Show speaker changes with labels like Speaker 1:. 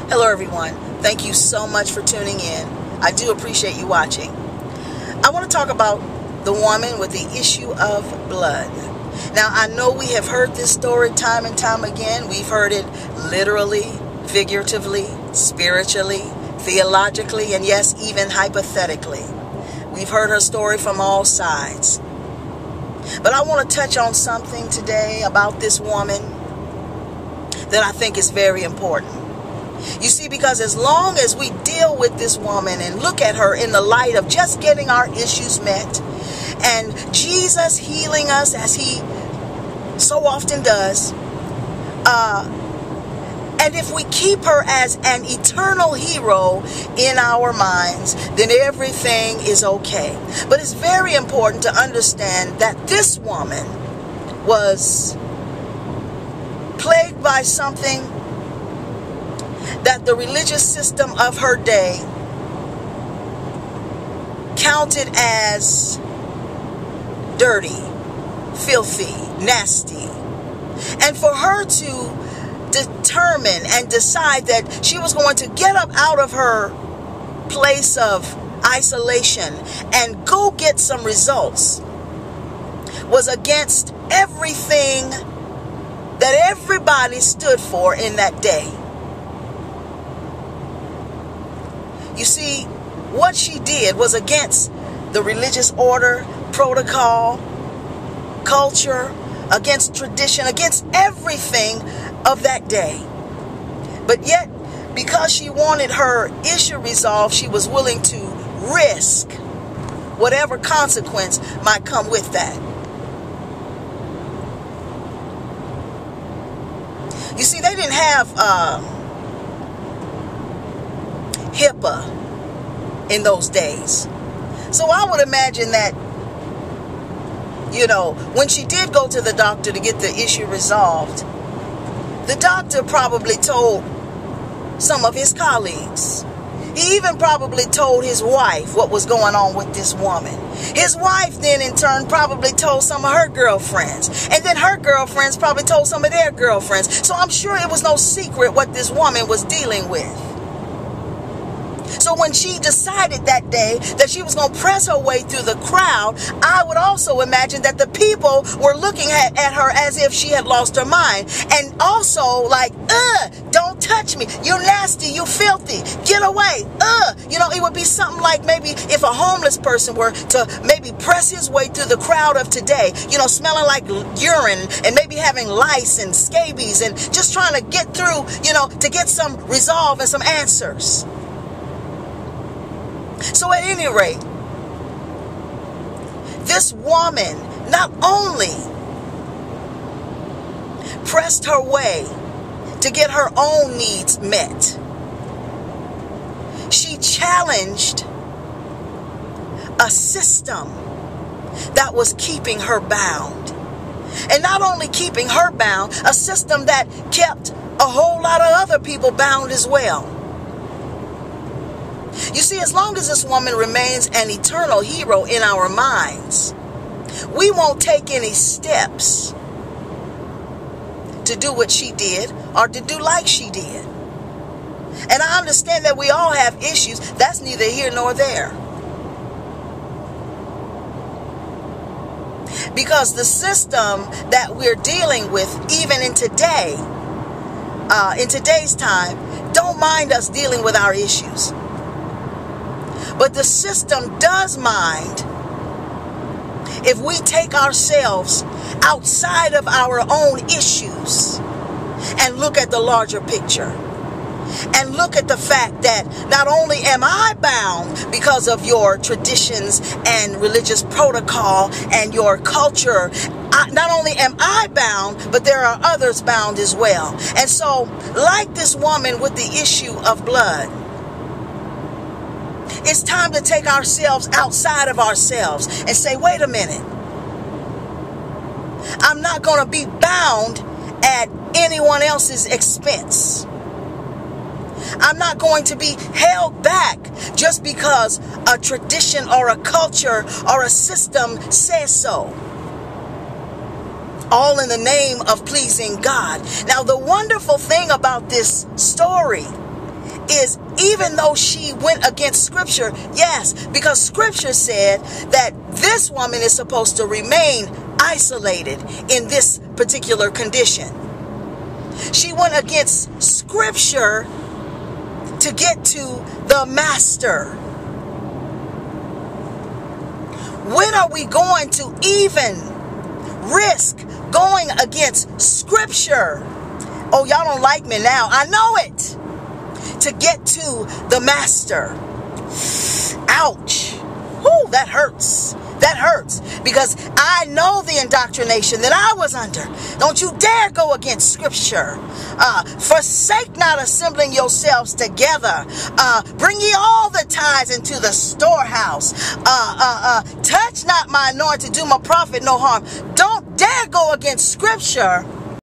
Speaker 1: Hello everyone. Thank you so much for tuning in. I do appreciate you watching. I want to talk about the woman with the issue of blood. Now, I know we have heard this story time and time again. We've heard it literally, figuratively, spiritually, theologically, and yes, even hypothetically. We've heard her story from all sides. But I want to touch on something today about this woman that I think is very important. You see, because as long as we deal with this woman and look at her in the light of just getting our issues met and Jesus healing us as he so often does, and if we keep her as an eternal hero in our minds, then everything is okay. But it's very important to understand that this woman was plagued by something that the religious system of her day counted as dirty, filthy, nasty. And for her to determine and decide that she was going to get up out of her place of isolation and go get some results was against everything that everybody stood for in that day. You see, what she did was against the religious order, protocol, culture, against tradition, against everything of that day. But yet, because she wanted her issue resolved, she was willing to risk whatever consequence might come with that. You see, they didn't have HIPAA in those days. So I would imagine that, when she did go to the doctor to get the issue resolved, the doctor probably told some of his colleagues. He even probably told his wife what was going on with this woman. His wife then in turn probably told some of her girlfriends. And then her girlfriends probably told some of their girlfriends. So I'm sure it was no secret what this woman was dealing with. So when she decided that day that she was going to press her way through the crowd, I would also imagine that the people were looking at her as if she had lost her mind. And also like, don't touch me. You're nasty. You filthy. Get away. It would be something like maybe if a homeless person were to maybe press his way through the crowd of today, smelling like urine and maybe having lice and scabies and just trying to get through, to get some resolve and some answers. So at any rate, this woman not only pressed her way to get her own needs met, she challenged a system that was keeping her bound. And not only keeping her bound, a system that kept a whole lot of other people bound as well. You see, as long as this woman remains an eternal hero in our minds, we won't take any steps to do what she did or to do like she did. And I understand that we all have issues. That's neither here nor there. Because the system that we're dealing with, even in today's time, don't mind us dealing with our issues. But the system does mind if we take ourselves outside of our own issues and look at the larger picture. And look at the fact that not only am I bound because of your traditions and religious protocol and your culture, not only am I bound, but there are others bound as well. And so, like this woman with the issue of blood, it's time to take ourselves outside of ourselves and say, wait a minute. I'm not going to be bound at anyone else's expense. I'm not going to be held back just because a tradition or a culture or a system says so. All in the name of pleasing God. Now, the wonderful thing about this story is even though she went against scripture, yes, because scripture said that this woman is supposed to remain isolated in this particular condition. She went against scripture to get to the master. When are we going to even risk going against scripture? Oh, y'all don't like me now. I know it. To get to the master. Ouch. Whoo, that hurts. That hurts. Because I know the indoctrination that I was under. Don't you dare go against scripture. Forsake not assembling yourselves together. Bring ye all the tithes into the storehouse. Touch not my anointed, do my prophet no harm. Don't dare go against scripture